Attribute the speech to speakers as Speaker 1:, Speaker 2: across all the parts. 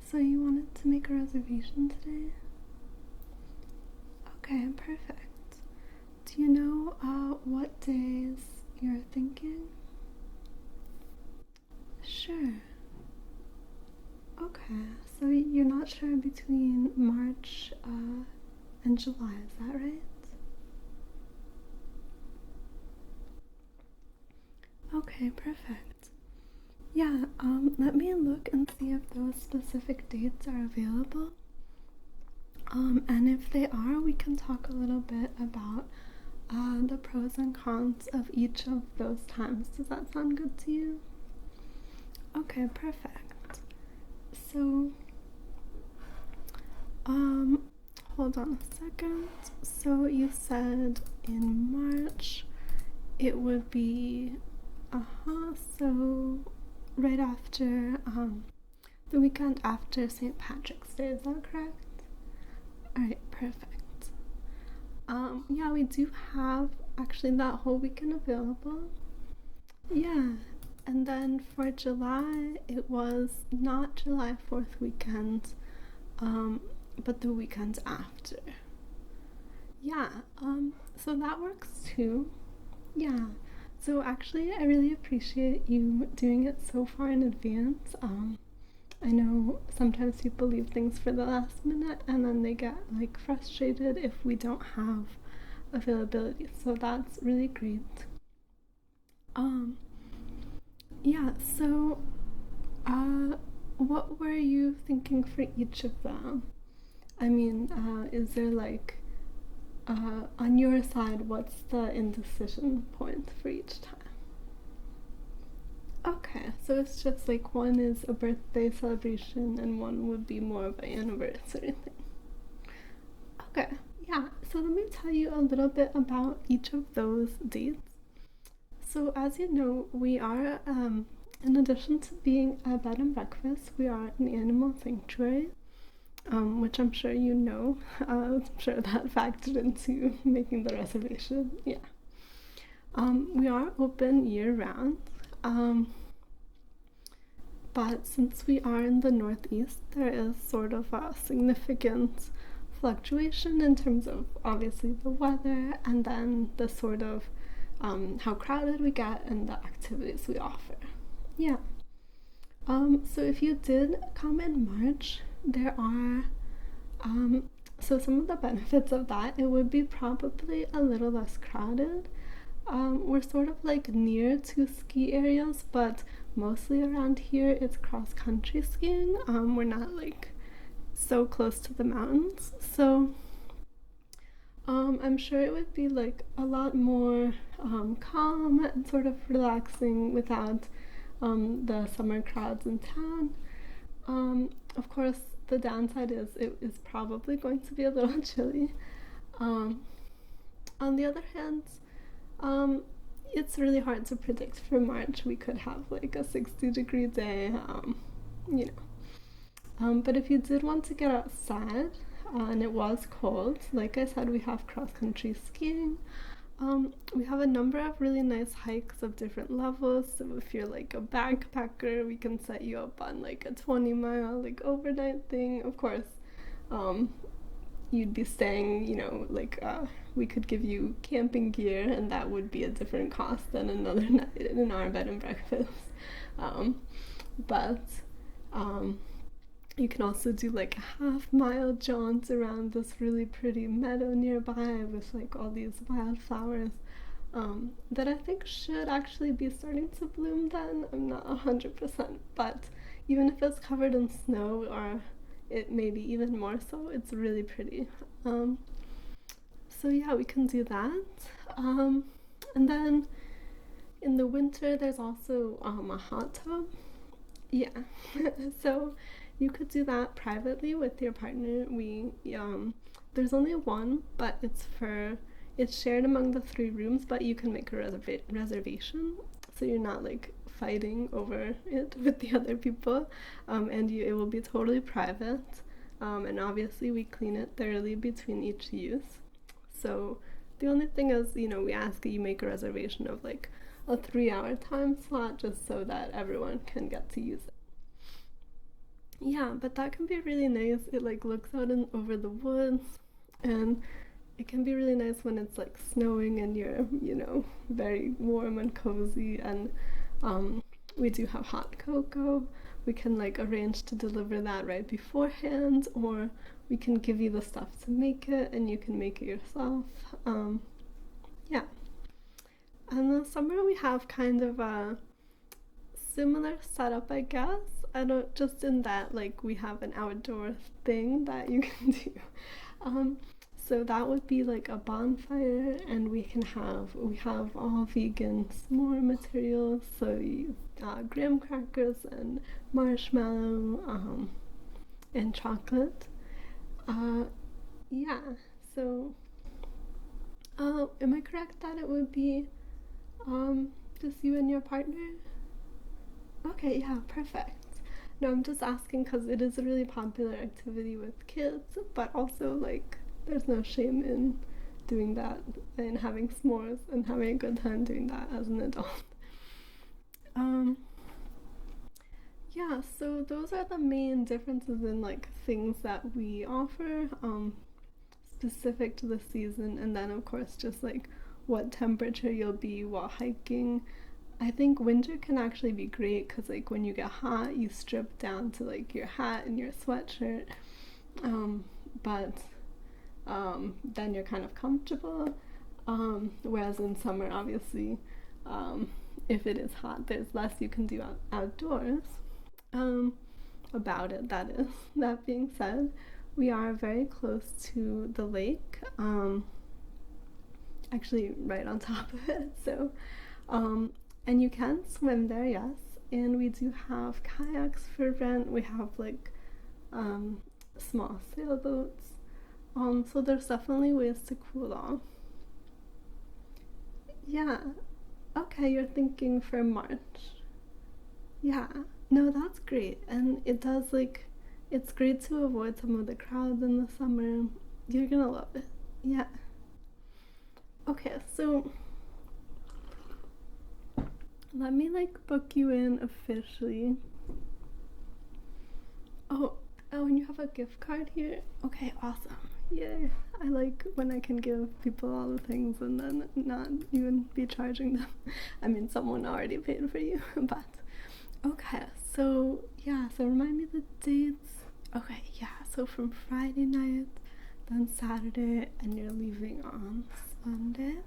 Speaker 1: So you wanted to make a reservation today? Okay, perfect. Do you know what days you're thinking? Sure. Okay, so you're not sure between March and July, is that right? Okay, perfect. Yeah, let me look and see if those specific dates are available. And if they are, we can talk a little bit about the pros and cons of each of those times. Does that sound good to you? Okay, perfect. So, hold on a second. So you said in March it would be, so right after, the weekend after St. Patrick's Day, is that correct? Alright, perfect. Yeah, we do have actually that whole weekend available. Yeah, and then for July, it was not July 4th weekend, but the weekend after. Yeah, so that works too. Yeah, so actually, I really appreciate you doing it so far in advance. I know sometimes people leave things for the last minute and then they get like frustrated if we don't have availability. So that's really great. Um, yeah, so what were you thinking for each of them? I mean, is there like on your side, what's the indecision point for each time? Okay, so it's just like one is a birthday celebration and one would be more of an anniversary thing. Okay, yeah, so let me tell you a little bit about each of those dates. So, as you know, we are, in addition to being a bed and breakfast, we are an animal sanctuary, which I'm sure you know. I'm sure that factored into making the reservation. Yeah. We are open year round. Um, but since we are in the Northeast, there is sort of a significant fluctuation in terms of obviously the weather and then the sort of how crowded we get and the activities we offer. Yeah. So if you did come in March, there are so some of the benefits of that, it would be probably a little less crowded. We're sort of like near to ski areas, but mostly around here it's cross country skiing. We're not like so close to the mountains, so I'm sure it would be like a lot more calm and sort of relaxing without the summer crowds in town. Of course, the downside is it is probably going to be a little chilly. Um, on the other hand, um, it's really hard to predict for March. We could have like a 60-degree day, you know. But if you did want to get outside and it was cold, like I said, we have cross country skiing. We have a number of really nice hikes of different levels. So if you're like a backpacker, we can set you up on like a 20-mile like overnight thing. Of course, um, you'd be staying, like we could give you camping gear, and that would be a different cost than another night in our bed and breakfast. But you can also do like a half-mile jaunt around this really pretty meadow nearby with like all these wildflowers that I think should actually be starting to bloom then. I'm not 100%, but even if it's covered in snow or it may be even more so, it's really pretty. So yeah, we can do that. And then in the winter, there's also a hot tub. Yeah, so you could do that privately with your partner. There's only one, but it's shared among the 3 rooms, but you can make a reservation, so you're not like fighting over it with the other people, and it will be totally private. And obviously we clean it thoroughly between each use. So the only thing is, we ask that you make a reservation of like a 3-hour time slot just so that everyone can get to use it. Yeah, but that can be really nice. It like looks out over the woods, and it can be really nice when it's like snowing and you're, very warm and cozy. And we do have hot cocoa. We can like arrange to deliver that right beforehand, or we can give you the stuff to make it and you can make it yourself. Yeah. And the summer we have kind of a similar setup, I guess. I don't just in that like we have an outdoor thing that you can do. Um, so that would be like a bonfire, and we have all vegan s'more materials. So graham crackers and marshmallow and chocolate. Uh, yeah. So, am I correct that it would be just you and your partner? Okay, yeah, perfect. No, I'm just asking because it is a really popular activity with kids, but also, like, there's no shame in doing that and having s'mores and having a good time doing that as an adult. Um, yeah, so those are the main differences in, like, things that we offer, specific to the season, and then, of course, just like what temperature you'll be while hiking. I think winter can actually be great because like when you get hot, you strip down to like your hat and your sweatshirt, but then you're kind of comfortable. Whereas in summer, obviously, um, if it is hot, there's less you can do outdoors. Um, about it, that is. That being said, we are very close to the lake, actually, right on top of it. So, um, and you can swim there, yes. And we do have kayaks for rent. We have like um, small sailboats. So there's definitely ways to cool off. Yeah. Okay, you're thinking for March. Yeah. No, that's great. And it does like it's great to avoid some of the crowds in the summer. You're gonna love it. Yeah. Okay, so let me like book you in officially. Oh, oh, and you have a gift card here? Okay, awesome. Yay. I like when I can give people all the things and then not even be charging them. I mean, someone already paid for you, but okay. So, yeah, so remind me the dates. Okay, yeah, so from Friday night, then Saturday, and you're leaving on Sunday.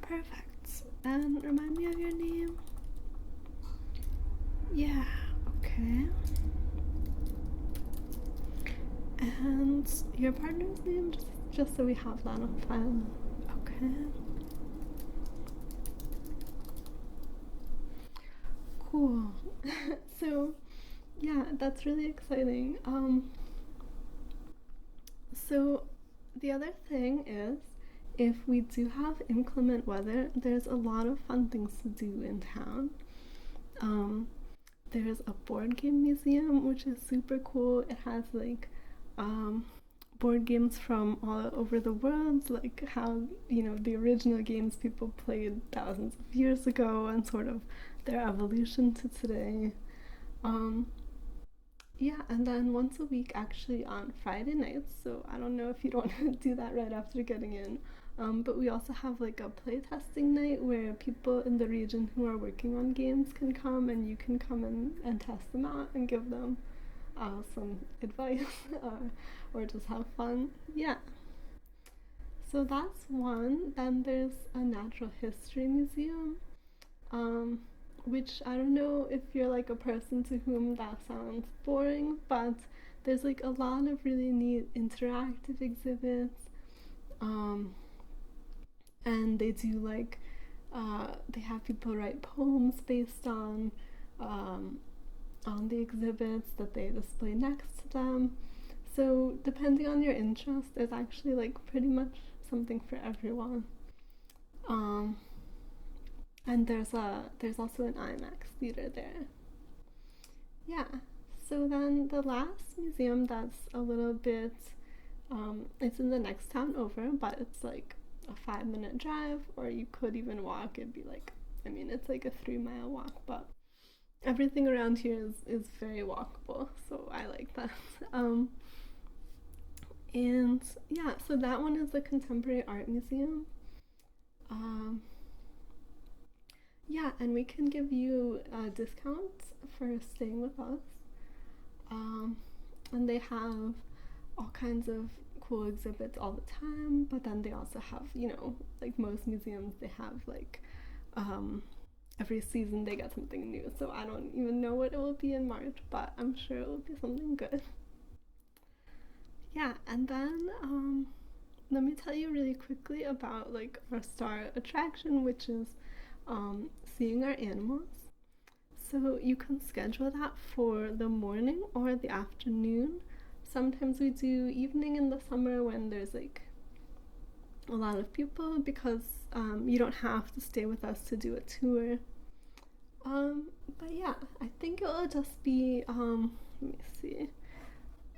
Speaker 1: Perfect. And remind me of your name. Yeah, okay. And your partner's name, just so we have that on file. Okay. Cool. So, yeah, that's really exciting. So the other thing is, if we do have inclement weather, there's a lot of fun things to do in town. Um, there's a board game museum, which is super cool. It has like um, board games from all over the world, like how, the original games people played thousands of years ago and sort of their evolution to today. Um, yeah, and then once a week, actually on Friday nights, so I don't know if you'd want to do that right after getting in, but we also have like a playtesting night where people in the region who are working on games can come and you can come and test them out and give them some advice or just have fun. Yeah, so that's one. Then there's a natural history museum, um, which I don't know if you're like a person to whom that sounds boring, but there's like a lot of really neat interactive exhibits. Um, and they do like, they have people write poems based um, on the exhibits that they display next to them. So depending on your interest, there's actually like pretty much something for everyone. Um, and there's also an IMAX theater there. Yeah. So then the last museum that's a little bit it's in the next town over, but it's like a 5 minute drive, or you could even walk. It'd be like, I mean, it's like a 3 mile walk, but everything around here is very walkable, so I like that. And yeah, so that one is a contemporary art museum. Um, yeah, and we can give you discounts for staying with us. Um, and they have all kinds of cool exhibits all the time, but then they also have, like most museums, they have like um, every season they get something new. So I don't even know what it will be in March, but I'm sure it will be something good. Yeah, and then let me tell you really quickly about like our star attraction, which is seeing our animals. So you can schedule that for the morning or the afternoon. Sometimes we do evening in the summer when there's like a lot of people because you don't have to stay with us to do a tour. But yeah, I think it will just be let me see.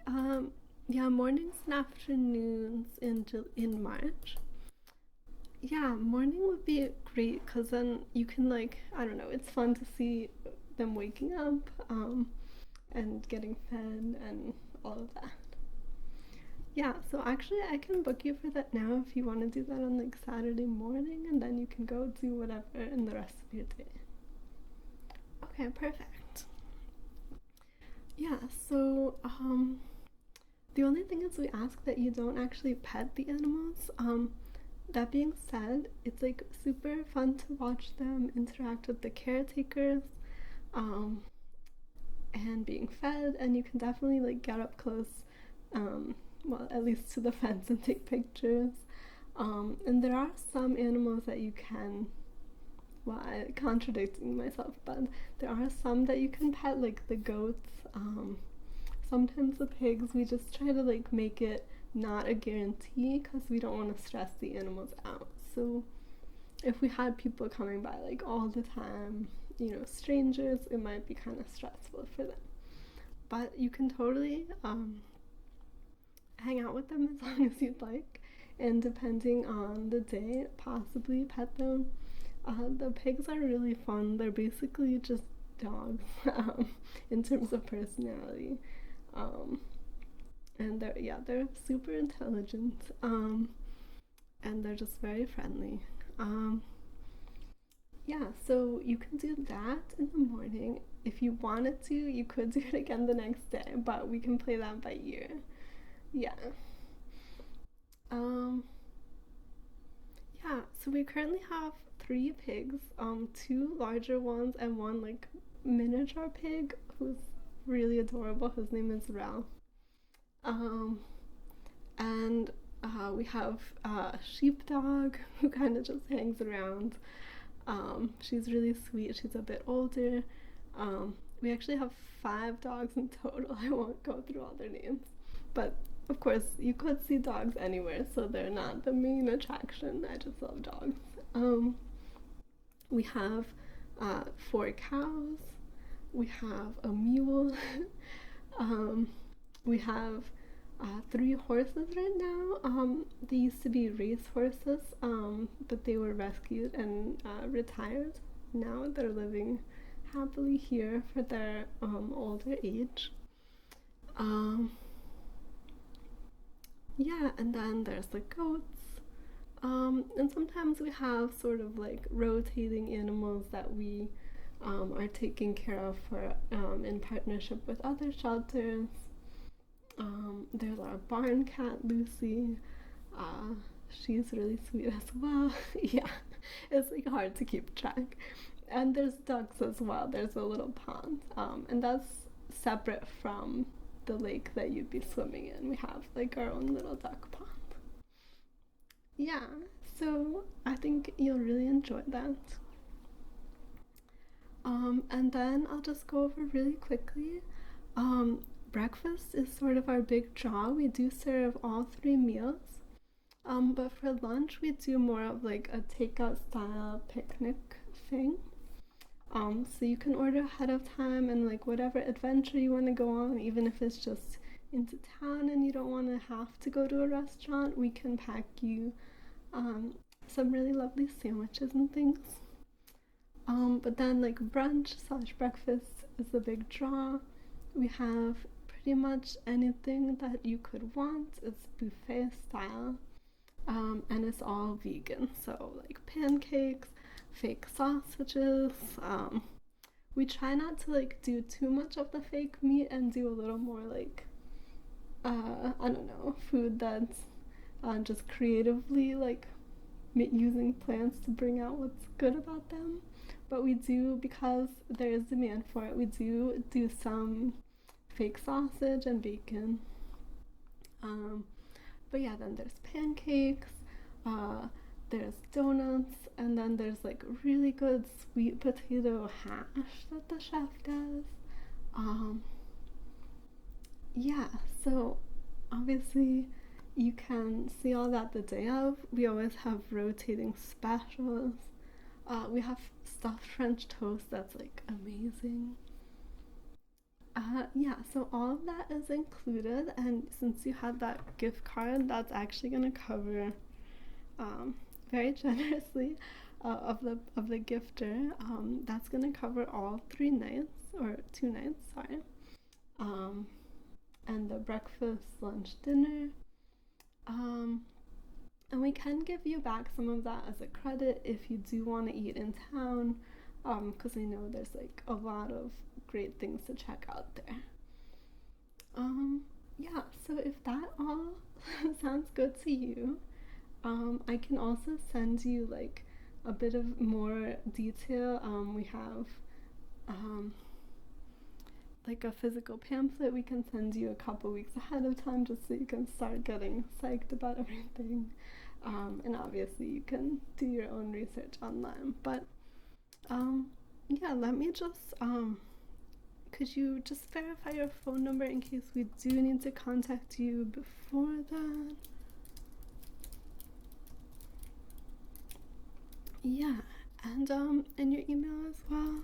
Speaker 1: Um, yeah, mornings and afternoons in March. Yeah, morning would be great because then you can like I don't know. It's fun to see them waking up and getting fed and all of that. Yeah, so actually I can book you for that now if you want to do that on like Saturday morning and then you can go do whatever in the rest of your day. Okay, perfect. Yeah, so the only thing is we ask that you don't actually pet the animals. That being said, it's like super fun to watch them interact with the caretakers um, and being fed, and you can definitely like get up close, well, at least to the fence and take pictures. And there are some animals that you can, well, I contradicting myself, but there are some that you can pet, like the goats. Sometimes the pigs, we just try to like make it not a guarantee because we don't want to stress the animals out. So if we had people coming by like all the time, strangers, it might be kind of stressful for them. But you can totally hang out with them as long as you'd like, and depending on the day, possibly pet them. The pigs are really fun. They're basically just dogs in terms of personality. Um, and they're super intelligent and they're just very friendly. Um, yeah, so you can do that in the morning. If you wanted to, you could do it again the next day, but we can play that by ear. Yeah. Um, yeah, so we currently have three pigs, two larger ones and one like miniature pig who's really adorable. His name is Ralph. Um, and we have a sheepdog who kind of just hangs around. She's really sweet. She's a bit older. We actually have five dogs in total. I won't go through all their names, but of course you could see dogs anywhere, so they're not the main attraction. I just love dogs. We have four cows. We have a mule. um, we have three horses right now. They used to be race horses, but they were rescued and retired. Now they're living happily here for their older age. Um, yeah, and then there's the goats. And sometimes we have sort of like rotating animals that we are taking care of for in partnership with other shelters. There's our barn cat, Lucy. Uh, she's really sweet as well. Yeah, it's like hard to keep track. And there's ducks as well. There's a little pond, and that's separate from the lake that you'd be swimming in. We have like our own little duck pond. Yeah, so I think you'll really enjoy that. And then I'll just go over really quickly. Breakfast is sort of our big draw. We do serve all three meals. But for lunch, we do more of like a takeout style picnic thing. So you can order ahead of time and like whatever adventure you want to go on, even if it's just into town and you don't want to have to go to a restaurant, we can pack you some really lovely sandwiches and things. But then like brunch slash breakfast is the big draw. We have pretty much anything that you could want. It's buffet style. And it's all vegan. So like pancakes, fake sausages. We try not to like do too much of the fake meat and do a little more like I don't know, food that's just creatively like using plants to bring out what's good about them. But we do, because there is demand for it, we do some fake sausage and bacon. Um, but yeah, then there's pancakes, uh, there's donuts, and then there's like really good sweet potato hash that the chef does. Um, yeah, so obviously you can see all that the day of. We always have rotating specials. We have stuffed French toast that's like amazing. Yeah, so all of that is included, and since you had that gift card, that's actually gonna cover um, very generously of the gifter. That's gonna cover all 3 nights or 2 nights, sorry. Um, and the breakfast, lunch, dinner. Um, and we can give you back some of that as a credit if you do want to eat in town, because I know there's like a lot of great things to check out there. Um, yeah, so if that all sounds good to you, I can also send you like a bit of more detail. We have um, like a physical pamphlet we can send you a couple weeks ahead of time just so you can start getting psyched about everything. And obviously, you can do your own research online. But um, yeah, let me just could you just verify your phone number in case we do need to contact you before that? Yeah, and your email as well.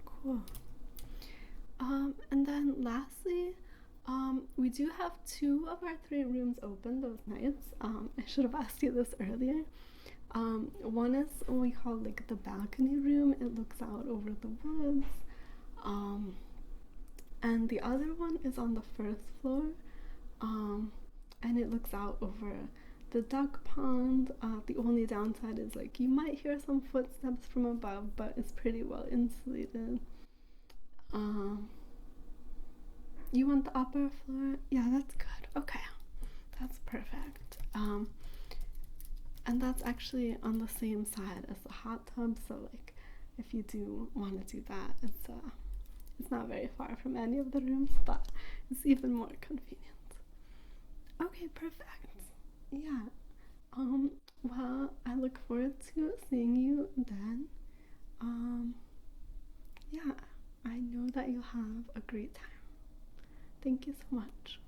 Speaker 1: Cool. And then lastly, we do have 2 of our 3 rooms open those nights. I should have asked you this earlier. One is what we call like the balcony room. It looks out over the woods. Um, and the other one is on the first floor. Um, and it looks out over the duck pond. The only downside is like you might hear some footsteps from above, but it's pretty well insulated. Um, you want the upper floor? Yeah, that's good. Okay, that's perfect. And that's actually on the same side as the hot tub, so like if you do want to do that, it's not very far from any of the rooms, but it's even more convenient. Okay, perfect. Yeah. Well, I look forward to seeing you then. Um, yeah, I know that you'll have a great time. Thank you so much.